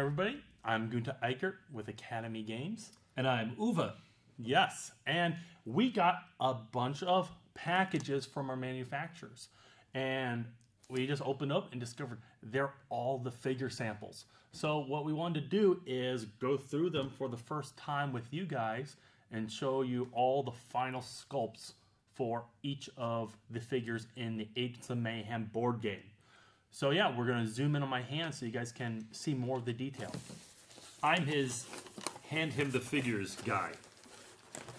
everybody, I'm Gunter Eickert with Academy Games. And I'm Uwe. Yes, and we got a bunch of packages from our manufacturers. And we just opened up and discovered they're all the figure samples. So what we wanted to do is go through them for the first time with you guys and show you all the final sculpts for each of the figures in the Agents of Mayhem board game. So yeah, we're going to zoom in on my hand so you guys can see more of the detail. I'm his hand him the figures guy.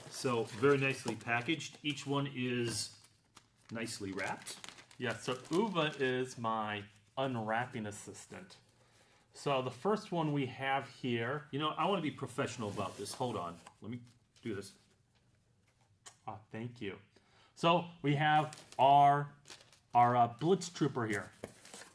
So very nicely packaged. Each one is nicely wrapped. Yeah, so Uwe is my unwrapping assistant. So the first one we have here. You know, I want to be professional about this. Hold on. Let me do this. Oh, thank you. So we have our Blitz Trooper here.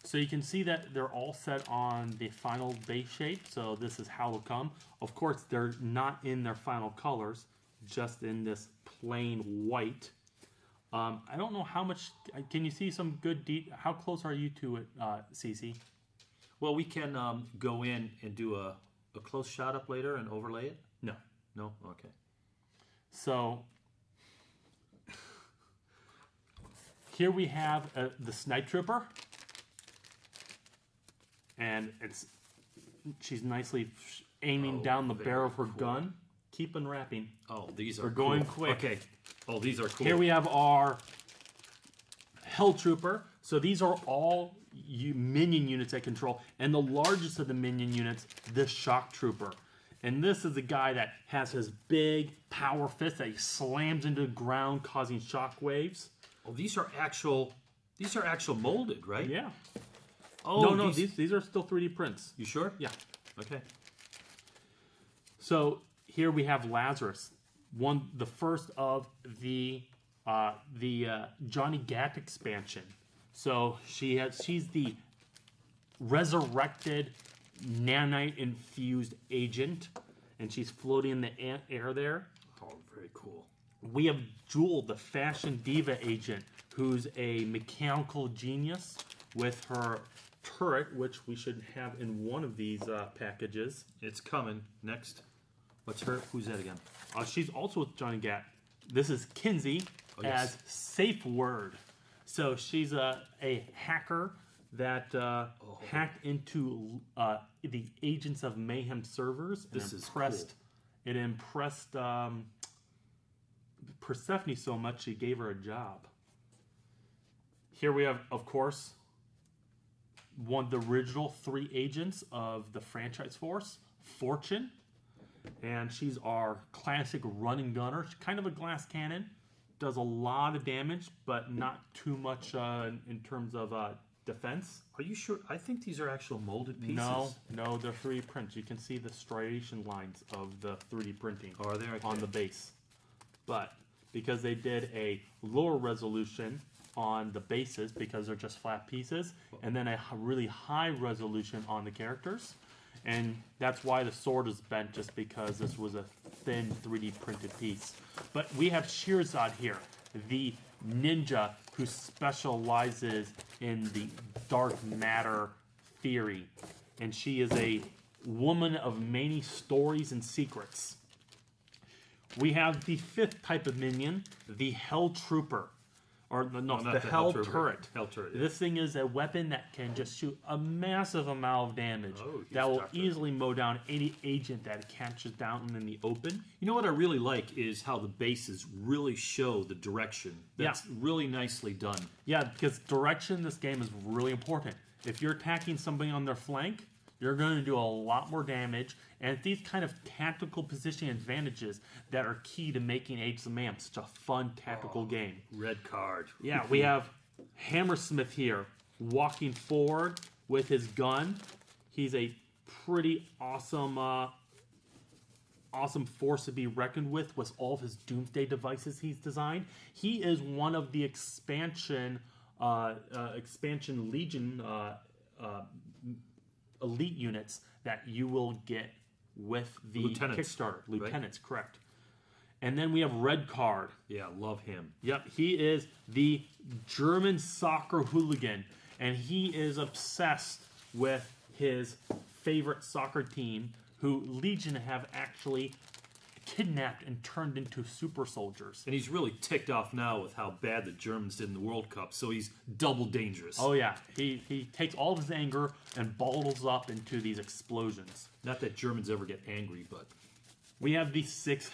So you can see that they're all set on the final base shape. So this is how they'll come. Of course, they're not in their final colors, just in this plain white. I don't know how much. Can you see some good how close are you to it, CC? Well, we can go in and do a close shot up later and overlay it. No. No? Okay. So here we have the Snipe Trooper. And she's nicely aiming down the barrel of her gun. Keep unwrapping. Oh, these are We're going cool. quick. Okay. Oh, these are cool. Here we have our Hell Trooper. So these are all minion units at control. And the largest of the minion units, the Shock Trooper. And this is the guy that has his big power fist that he slams into the ground, causing shock waves. Oh, these are actual molded, right? Yeah. Oh, no, these are still 3D prints. You sure? Yeah. Okay. So here we have Lazarus, the first of the Johnny Gat expansion. So she's the resurrected nanite infused agent, and she's floating in the air there. Oh, very cool. We have Jewel, the fashion diva agent, who's a mechanical genius with her turret, which we should have in one of these packages. It's coming. Next. What's her? Who's that again? She's also with Johnny Gat. This is Kinsey as Safe Word. So she's a hacker that hacked into the Agents of Mayhem servers. This is cool. It impressed Persephone so much she gave her a job. Here we have, of course, one of the original 3 agents of the franchise force, Fortune. And she's our classic running gunner. She's kind of a glass cannon. Does a lot of damage, but not too much in terms of defense. Are you sure? I think these are actual molded pieces. No, they're 3D prints. You can see the striation lines of the 3D printing on the base. But because they did a lower resolution on the bases because they're just flat pieces, and then a really high resolution on the characters. And that's why the sword is bent, just because this was a thin 3D printed piece. But we have Shirzad here, the ninja who specializes in the dark matter theory. And she is a woman of many stories and secrets. We have the 5th type of minion, the Hell Trooper. Or the Hell Turret. Hell Turret. Yeah. This thing is a weapon that can just shoot a massive amount of damage that will easily mow down any agent that catches down in the open. You know what I really like is how the bases really show the direction. That's really nicely done. Yeah, because direction in this game is really important. If you're attacking somebody on their flank, you're going to do a lot more damage, and it's these kind of tactical positioning advantages that are key to making Agents of Mayhem such a fun tactical game. Red card. Yeah, we have Hammersmith here walking forward with his gun. He's a pretty awesome awesome force to be reckoned with all of his doomsday devices he's designed. He is one of the expansion Legion elite units that you will get with the Kickstarter. Lieutenants, right? Correct. And then we have Red Card. Yeah, love him. Yep, he is the German soccer hooligan, and he is obsessed with his favorite soccer team who Legion have actually kidnapped and turned into super soldiers. And he's really ticked off now with how bad the Germans did in the World Cup, so he's double dangerous. Oh yeah, he takes all of his anger and bottles up into these explosions. Not that Germans ever get angry, but... We have the 6th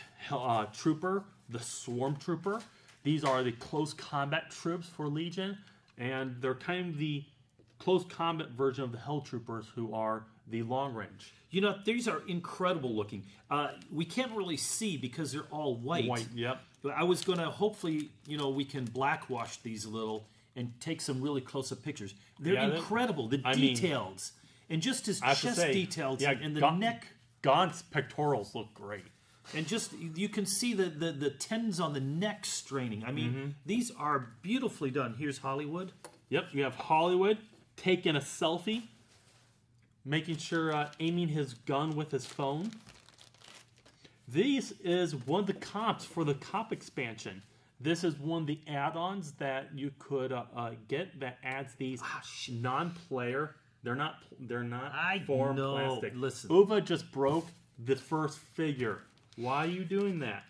trooper, the Swarm Trooper. These are the close combat troops for Legion, and they're kind of the close combat version of the Hell Troopers, who are the long range. You know, these are incredible looking. We can't really see because they're all white. White, yep. But I was going to, hopefully, you know, we can blackwash these a little and take some really close-up pictures. They're incredible. The details. And just his chest details and the neck. Gaunt's pectorals look great. And just, you can see the tendons on the neck straining. I mean, these are beautifully done. Here's Hollywood. Yep, you have Hollywood taking a selfie, making sure, aiming his gun with his phone. This is one of the comps for the cop expansion. This is one of the add-ons that you could get that adds these non-player. They're not form plastic. Listen, Uva just broke the first figure. Why are you doing that?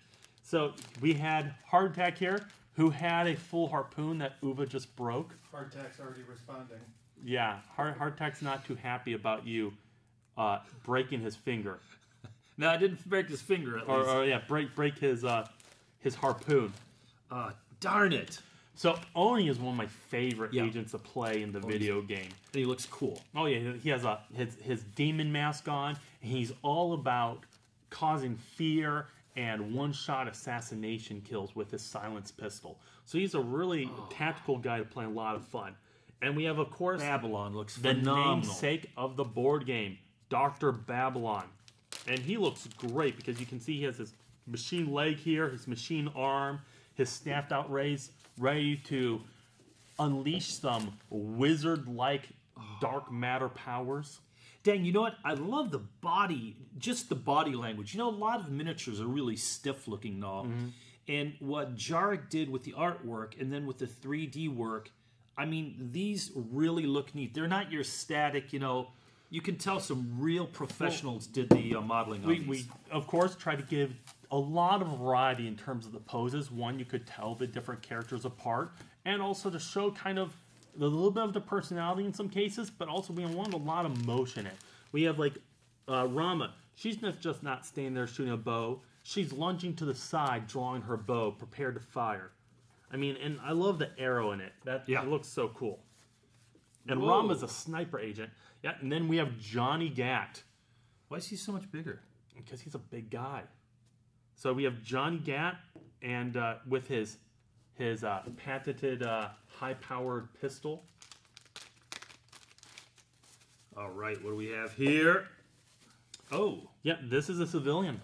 So we had Hardtack here, who had a full harpoon that Uva just broke. Hardtack's already responding. Yeah, Hardtack's not too happy about you breaking his finger. No, I didn't break his finger at least. Or yeah, break his harpoon. Darn it. So Oni is one of my favorite agents to play in the video game. And he looks cool. Oh yeah, he has his demon mask on, and he's all about causing fear and one-shot assassination kills with his silenced pistol. So he's a really tactical guy to play a lot of fun. And we have, of course, Babylon looks the phenomenal. namesake of the board game, Dr. Babylon. And he looks great because you can see he has his machine leg here, his machine arm, his snapped out rays, ready to unleash some wizard-like dark matter powers. Dang, you know what? I love the body, just the body language. You know, a lot of miniatures are really stiff-looking now. And what Jarek did with the artwork and then with the 3D work, I mean, these really look neat. They're not your static, you know, you can tell some real professionals did the modeling on these. We, of course, try to give a lot of variety in terms of the poses. One, you could tell the different characters apart, and also to show kind of a little bit of the personality in some cases, but also we want a lot of motion in it. We have, like, Rama. She's just not standing there shooting a bow. She's lunging to the side, drawing her bow, prepared to fire. I mean, and I love the arrow in it. It looks so cool. And Rama's a sniper agent. Yeah, and then we have Johnny Gat. Why is he so much bigger? Because he's a big guy. So we have Johnny Gat, and with his patented high-powered pistol. All right, what do we have here? Oh. Yeah, this is a civilian.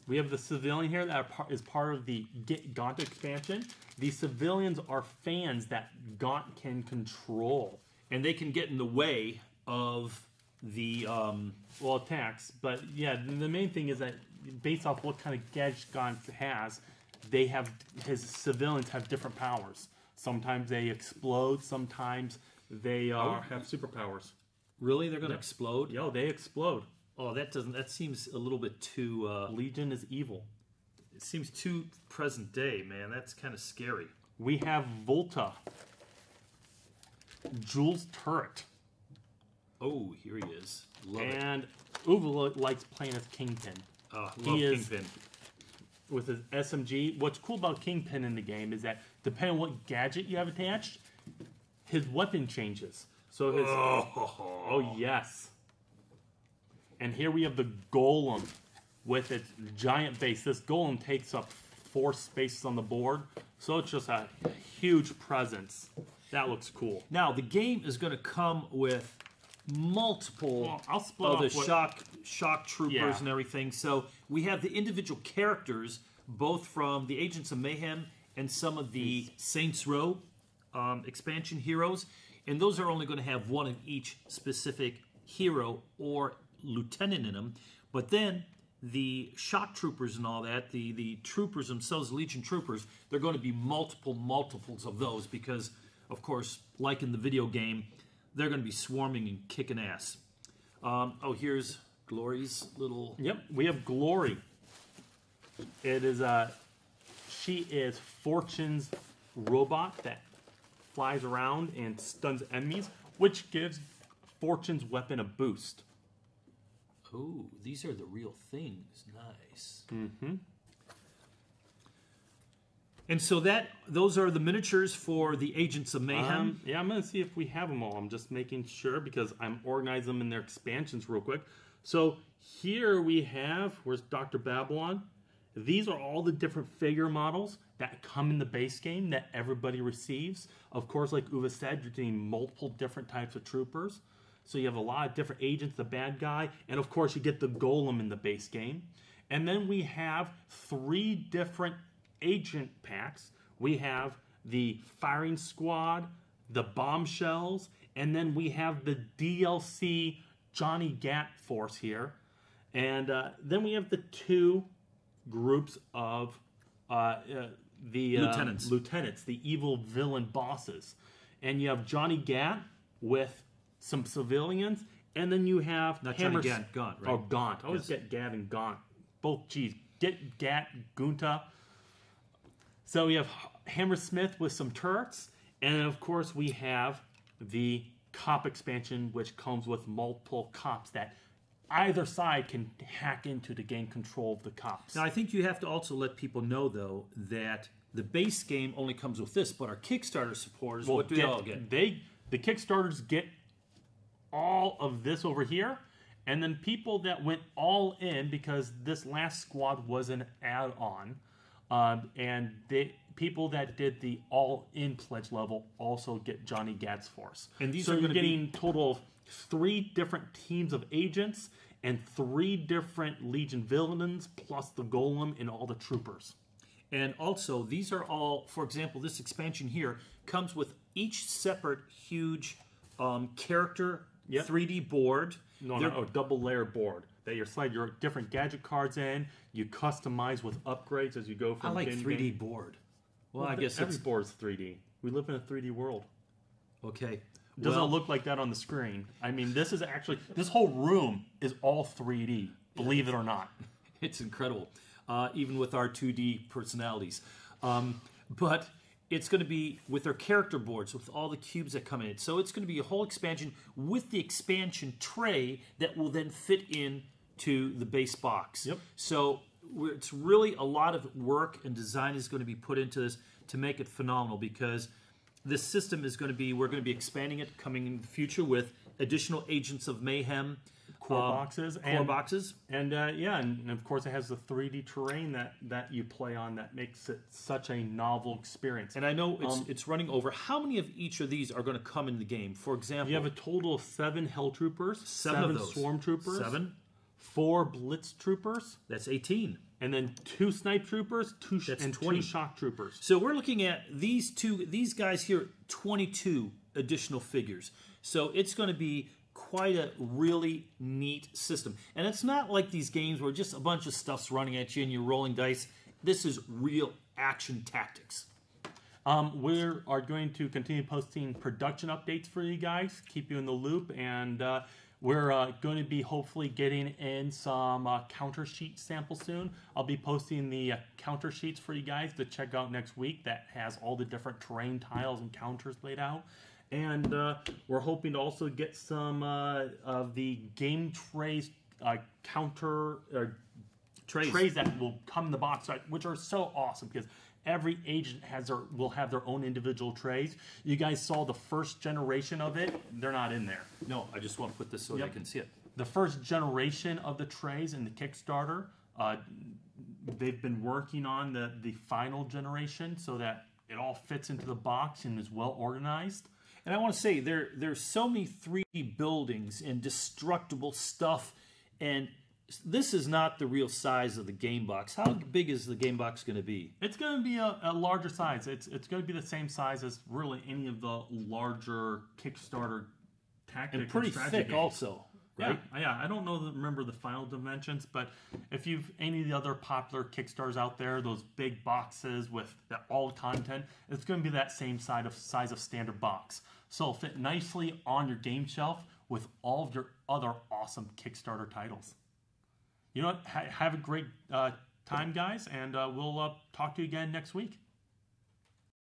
We have the civilian here that is part of the Gaunt expansion. These civilians are fans that Gaunt can control. And they can get in the way of the... attacks. But yeah, the main thing is that based off what kind of gadget Gaunt has, his civilians have different powers. Sometimes they explode, sometimes they have superpowers. Really? They're going to explode? Yo, they explode. Oh, that seems a little bit too... Legion is evil. It seems too present day, man. That's kind of scary. We have Volta. Jules Turret. Oh, here he is. Love it. And Uva likes playing as Kingpin. Love Kingpin. With his SMG. What's cool about Kingpin in the game is that depending on what gadget you have attached, his weapon changes. So his... Oh, yes. And here we have the Golem with its giant base. This Golem takes up 4 spaces on the board, so it's just a huge presence. That looks cool. Now, the game is going to come with multiple of the shock troopers and everything. So we have the individual characters, both from the Agents of Mayhem and some of the Saints Row expansion heroes. And those are only going to have one of each specific hero or lieutenant in them. But then the shock troopers and all that, the troopers themselves, Legion troopers, they're going to be multiples of those because, of course, like in the video game, they're going to be swarming and kicking ass. Oh, here's Glory's little... Yep, we have Glory. It is she is Fortune's robot that flies around and stuns enemies, which gives Fortune's weapon a boost. Oh, these are the real things. Nice. Mm-hmm. And so those are the miniatures for the Agents of Mayhem. Yeah, I'm going to see if we have them all. I'm just making sure because I'm organizing them in their expansions real quick. So here we have, where's Dr. Babylon? These are all the different figure models that come in the base game that everybody receives. Of course, like Uwe said, you're getting multiple different types of troopers. So you have a lot of different agents, the bad guy, and of course you get the golem in the base game. And then we have 3 different agent packs. We have the firing squad, the bombshells, and then we have the DLC Johnny Gat force here. And then we have the 2 groups of the lieutenants, the evil villain bosses. And you have Johnny Gat with some civilians, and then you have Johnny Gat, Gaunt, right? Oh, Gaunt. I always get Gat and Gaunt. Both, geez, get Gat, Gunter. So we have Hammersmith with some turrets, and then of course we have the cop expansion, which comes with multiple cops that either side can hack into to gain control of the cops. Now, I think you have to also let people know, though, that the base game only comes with this, but our Kickstarter supporters, what do they all get? The Kickstarters get all of this over here, and then people that went all in, because this last squad was an add-on, and people that did the all-in pledge level also get Johnny Gat's force. And these so are you're getting total of 3 different teams of agents and 3 different Legion villains, plus the golem and all the troopers. And also, these are all, for example, this expansion here comes with each separate huge character 3D board. No, double layer board. That you slide your different gadget cards in. You customize with upgrades as you go from. I like game 3D board. Well, I guess every board's 3D. We live in a 3D world. Okay. It doesn't look like that on the screen. I mean, this is actually, this whole room is all 3D. Believe it or not. It's incredible, even with our 2D personalities. But it's going to be with our character boards, with all the cubes that come in it. So it's going to be a whole expansion with the expansion tray that will then fit in to the base box. Yep. So it's really a lot of work and design is going to be put into this to make it phenomenal, because this system is going to be, we're going to be expanding it coming in the future with additional Agents of Mayhem core boxes. And and of course it has the 3D terrain that you play on that makes it such a novel experience. And I know it's running over. How many of each of these are going to come in the game? For example, you have a total of 7 Hell Troopers, 7 Swarm Troopers, 7, 4 Blitz Troopers. That's 18. And then 2 Snipe Troopers, 2 Shock Troopers. So we're looking at these guys here, 22 additional figures. So it's going to be quite a really neat system. And it's not like these games where just a bunch of stuff's running at you and you're rolling dice. This is real action tactics. We are going to continue posting production updates for you guys, keep you in the loop, and we're going to be hopefully getting in some counter sheet samples soon. I'll be posting the counter sheets for you guys to check out next week that has all the different terrain tiles and counters laid out. And we're hoping to also get some of the game trays trays that will come in the box, which are so awesome because every agent will have their own individual trays. You guys saw the first generation of it. They're not in there. No, I just want to put this so that I can see it. The first generation of the trays in the Kickstarter, they've been working on the final generation so that it all fits into the box and is well organized. And I want to say, there's so many 3D buildings and destructible stuff, and this is not the real size of the game box. How big is the game box going to be? It's going to be a larger size. It's going to be the same size as really any of the larger Kickstarter tactics. And pretty thick also, right? Yeah. I don't remember the final dimensions, but if you've any of the other popular Kickstarters out there, those big boxes with all the content, it's going to be that same size of standard box. so it'll fit nicely on your game shelf with all of your other awesome Kickstarter titles. You know what? Have a great time, guys, and we'll talk to you again next week.